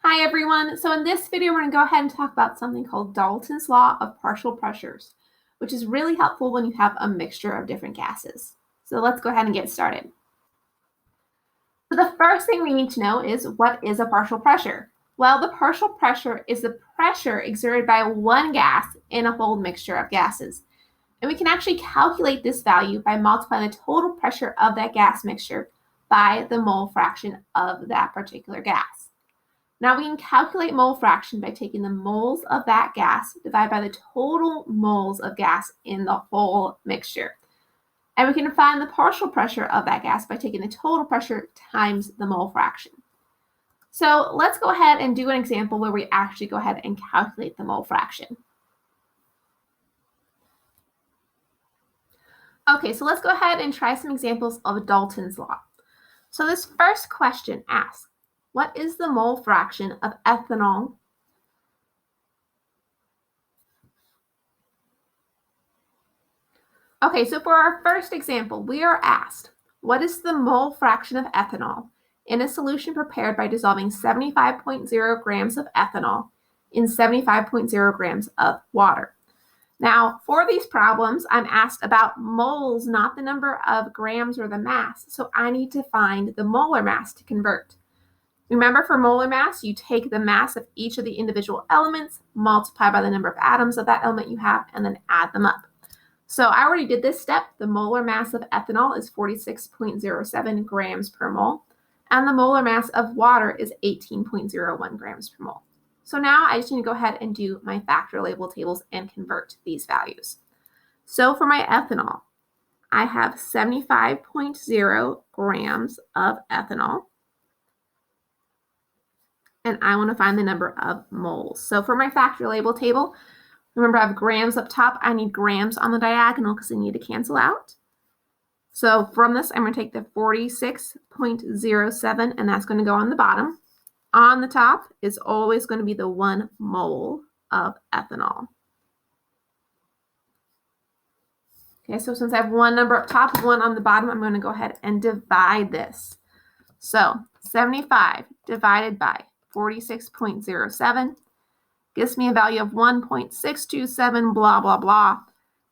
Hi everyone, so in this video we're going to go ahead and talk about something called Dalton's law of partial pressures, which is really helpful when you have a mixture of different gases. So let's go ahead and get started. So the first thing we need to know is, what is a partial pressure? Well, the partial pressure is the pressure exerted by one gas in a whole mixture of gases. And we can actually calculate this value by multiplying the total pressure of that gas mixture by the mole fraction of that particular gas. Now we can calculate mole fraction by taking the moles of that gas divided by the total moles of gas in the whole mixture. And we can find the partial pressure of that gas by taking the total pressure times the mole fraction. So let's go ahead and do an example where we actually go ahead and calculate the mole fraction. Okay, so let's go ahead and try some examples of Dalton's law. So this first question asks, what is the mole fraction of ethanol? Okay, so for our first example, we are asked, what is the mole fraction of ethanol in a solution prepared by dissolving 75.0 grams of ethanol in 75.0 grams of water? Now, for these problems, I'm asked about moles, not the number of grams or the mass, so I need to find the molar mass to convert. Remember, for molar mass, you take the mass of each of the individual elements, multiply by the number of atoms of that element you have, and then add them up. So I already did this step. The molar mass of ethanol is 46.07 grams per mole, and the molar mass of water is 18.01 grams per mole. So now I just need to go ahead and do my factor label tables and convert these values. So for my ethanol, I have 75.0 grams of ethanol, and I want to find the number of moles. So for my factor label table, remember I have grams up top. I need grams on the diagonal because I need to cancel out. So from this, I'm going to take the 46.07, and that's going to go on the bottom. On the top is always going to be the 1 mole of ethanol. Okay, so since I have one number up top and one on the bottom, I'm going to go ahead and divide this. So 75 divided by 46.07 gives me a value of 1.627, blah, blah, blah.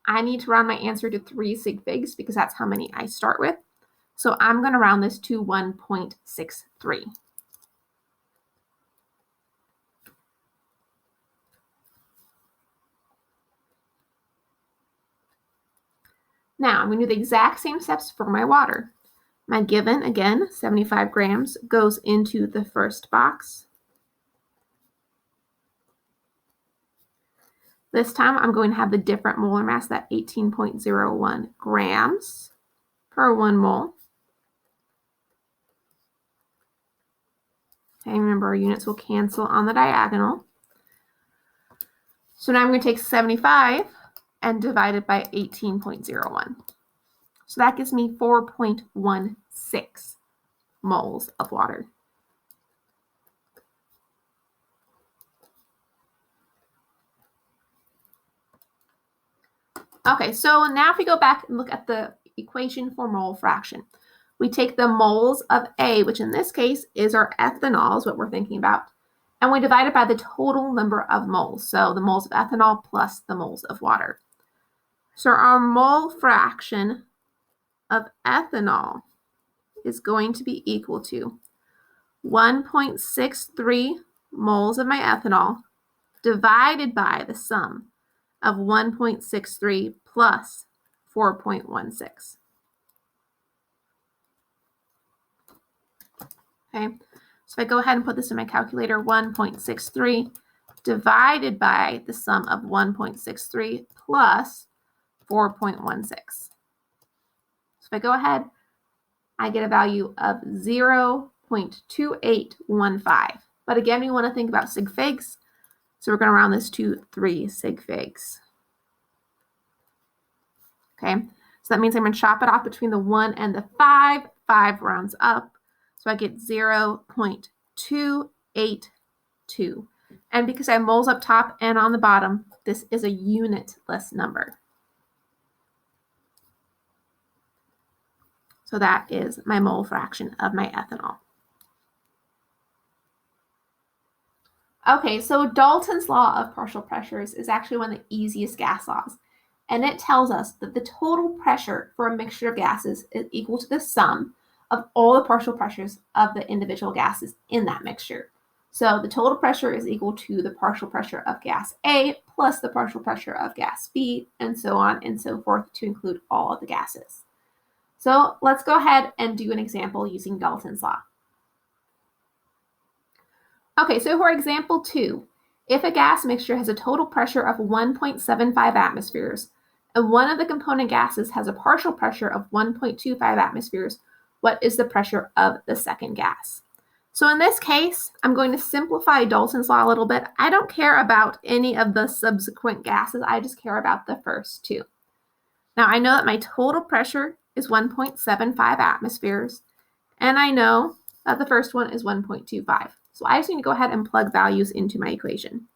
I need to round my answer to 3 sig figs because that's how many I start with. So I'm going to round this to 1.63. Now I'm going to do the exact same steps for my water. My given, again, 75 grams, goes into the first box. This time I'm going to have the different molar mass, that 18.01 grams per 1 mole. Okay, remember our units will cancel on the diagonal. So now I'm going to take 75 and divide it by 18.01. So that gives me 4.16 moles of water. Okay, so now if we go back and look at the equation for mole fraction, we take the moles of A, which in this case is our ethanol, is what we're thinking about, and we divide it by the total number of moles. So the moles of ethanol plus the moles of water. So our mole fraction of ethanol is going to be equal to 1.63 moles of my ethanol divided by the sum of 1.63 plus 4.16. Okay, so if I go ahead and put this in my calculator, 1.63 divided by the sum of 1.63 plus 4.16. So if I go ahead, I get a value of 0.2815. But again, we want to think about sig figs, so we're going to round this to 3 sig figs. Okay, so that means I'm going to chop it off between the 1 and the 5. 5 rounds up, so I get 0.282. And because I have moles up top and on the bottom, this is a unitless number. So that is my mole fraction of my ethanol. Okay, so Dalton's law of partial pressures is actually one of the easiest gas laws. And it tells us that the total pressure for a mixture of gases is equal to the sum of all the partial pressures of the individual gases in that mixture. So the total pressure is equal to the partial pressure of gas A plus the partial pressure of gas B, and so on and so forth to include all of the gases. So let's go ahead and do an example using Dalton's law. Okay, so for example 2, if a gas mixture has a total pressure of 1.75 atmospheres, and one of the component gases has a partial pressure of 1.25 atmospheres, what is the pressure of the second gas? So in this case, I'm going to simplify Dalton's law a little bit. I don't care about any of the subsequent gases. I just care about the first two. Now I know that my total pressure is 1.75 atmospheres, and I know that the first one is 1.25. So I just need to go ahead and plug values into my equation.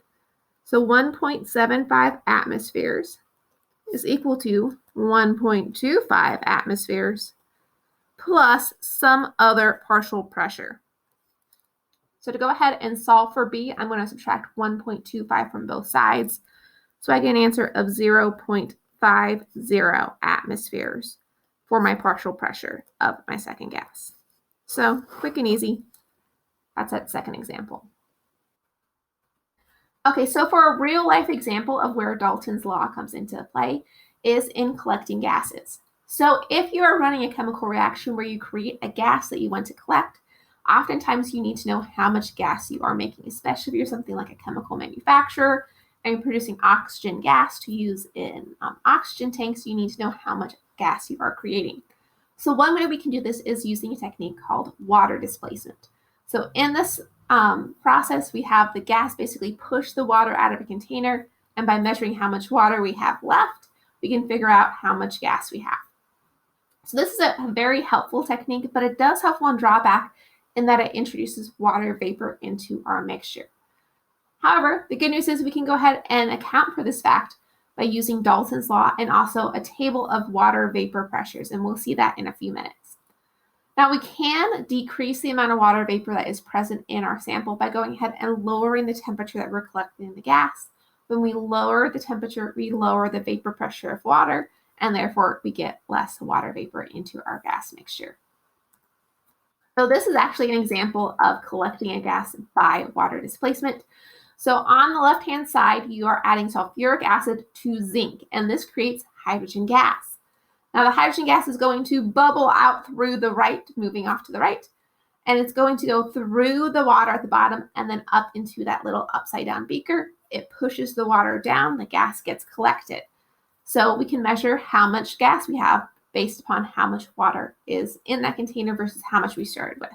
So 1.75 atmospheres is equal to 1.25 atmospheres plus some other partial pressure. So to go ahead and solve for B, I'm going to subtract 1.25 from both sides. So I get an answer of 0.50 atmospheres for my partial pressure of my second gas. So quick and easy. That's that second example. Okay, so for a real life example of where Dalton's law comes into play is in collecting gases. So if you are running a chemical reaction where you create a gas that you want to collect, oftentimes you need to know how much gas you are making, especially if you're something like a chemical manufacturer and you're producing oxygen gas to use in oxygen tanks. You need to know how much gas you are creating. So one way we can do this is using a technique called water displacement. So in this process, we have the gas basically push the water out of a container, and by measuring how much water we have left, we can figure out how much gas we have. So this is a very helpful technique, but it does have one drawback in that it introduces water vapor into our mixture. However, the good news is we can go ahead and account for this fact by using Dalton's law and also a table of water vapor pressures, and we'll see that in a few minutes. Now we can decrease the amount of water vapor that is present in our sample by going ahead and lowering the temperature that we're collecting in the gas. When we lower the temperature, we lower the vapor pressure of water, and therefore we get less water vapor into our gas mixture. So this is actually an example of collecting a gas by water displacement. So on the left-hand side, you are adding sulfuric acid to zinc, and this creates hydrogen gas. Now the hydrogen gas is going to bubble out through the right, moving off to the right, and it's going to go through the water at the bottom and then up into that little upside down beaker. It pushes the water down, the gas gets collected. So we can measure how much gas we have based upon how much water is in that container versus how much we started with.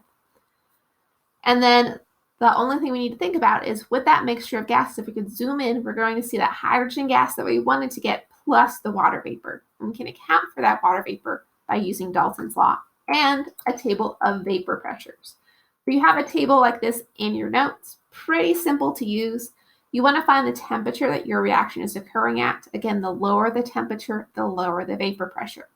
And then the only thing we need to think about is with that mixture of gases, if we could zoom in, we're going to see that hydrogen gas that we wanted to get plus the water vapor. And we can account for that water vapor by using Dalton's law and a table of vapor pressures. So you have a table like this in your notes, pretty simple to use. You want to find the temperature that your reaction is occurring at. Again, the lower the temperature, the lower the vapor pressure.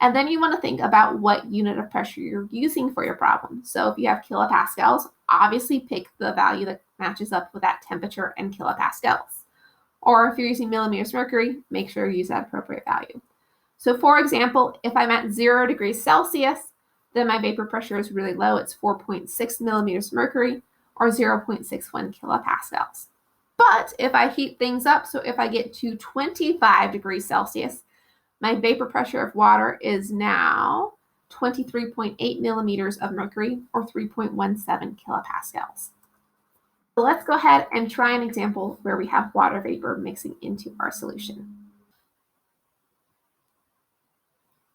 And then you want to think about what unit of pressure you're using for your problem. So if you have kilopascals, obviously pick the value that matches up with that temperature and kilopascals. Or if you're using millimeters mercury, make sure you use that appropriate value. So for example, if I'm at 0 degrees Celsius, then my vapor pressure is really low. It's 4.6 millimeters mercury or 0.61 kilopascals. But if I heat things up, so if I get to 25 degrees Celsius, my vapor pressure of water is now 23.8 millimeters of mercury or 3.17 kilopascals. So let's go ahead and try an example where we have water vapor mixing into our solution.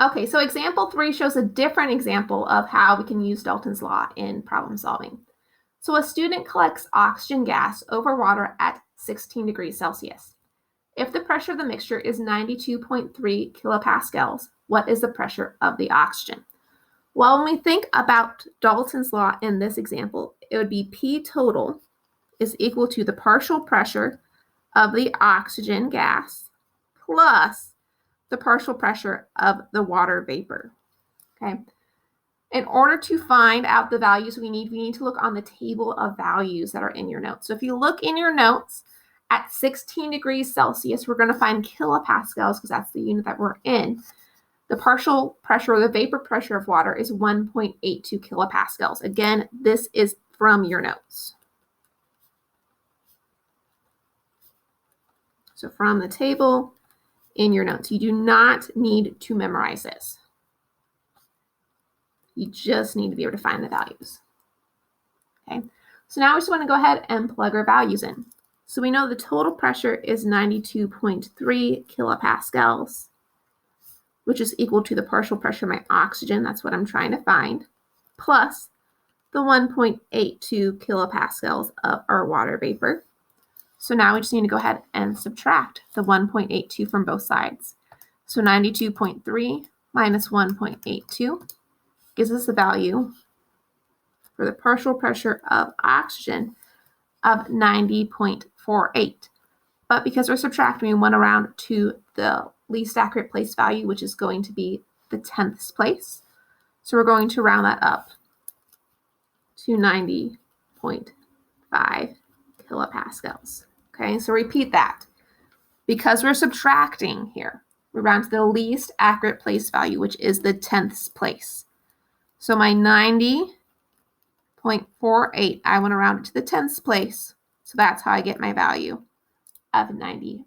Okay, so example 3 shows a different example of how we can use Dalton's law in problem solving. So a student collects oxygen gas over water at 16 degrees Celsius. If the pressure of the mixture is 92.3 kilopascals, what is the pressure of the oxygen? Well, when we think about Dalton's law in this example, it would be P total is equal to the partial pressure of the oxygen gas plus the partial pressure of the water vapor. Okay. In order to find out the values we need to look on the table of values that are in your notes. So if you look in your notes, at 16 degrees Celsius, we're going to find kilopascals because that's the unit that we're in. The partial pressure or the vapor pressure of water is 1.82 kilopascals. Again, this is from your notes. So from the table in your notes, you do not need to memorize this. You just need to be able to find the values. Okay, so now we just want to go ahead and plug our values in. So we know the total pressure is 92.3 kilopascals, which is equal to the partial pressure of my oxygen. That's what I'm trying to find, plus the 1.82 kilopascals of our water vapor. So now we just need to go ahead and subtract the 1.82 from both sides. So 92.3 minus 1.82 gives us the value for the partial pressure of oxygen of 90.48. But because we're subtracting, we went around to the least accurate place value, which is going to be the 10th place. So we're going to round that up to 90.5 kilopascals. Okay, so repeat that. Because we're subtracting here, we round to the least accurate place value, which is the 10th place. So my 90.48, I want to round it to the 10th place. So that's how I get my value of 90.5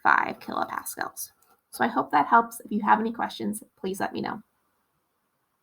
kilopascals. So I hope that helps. If you have any questions, please let me know.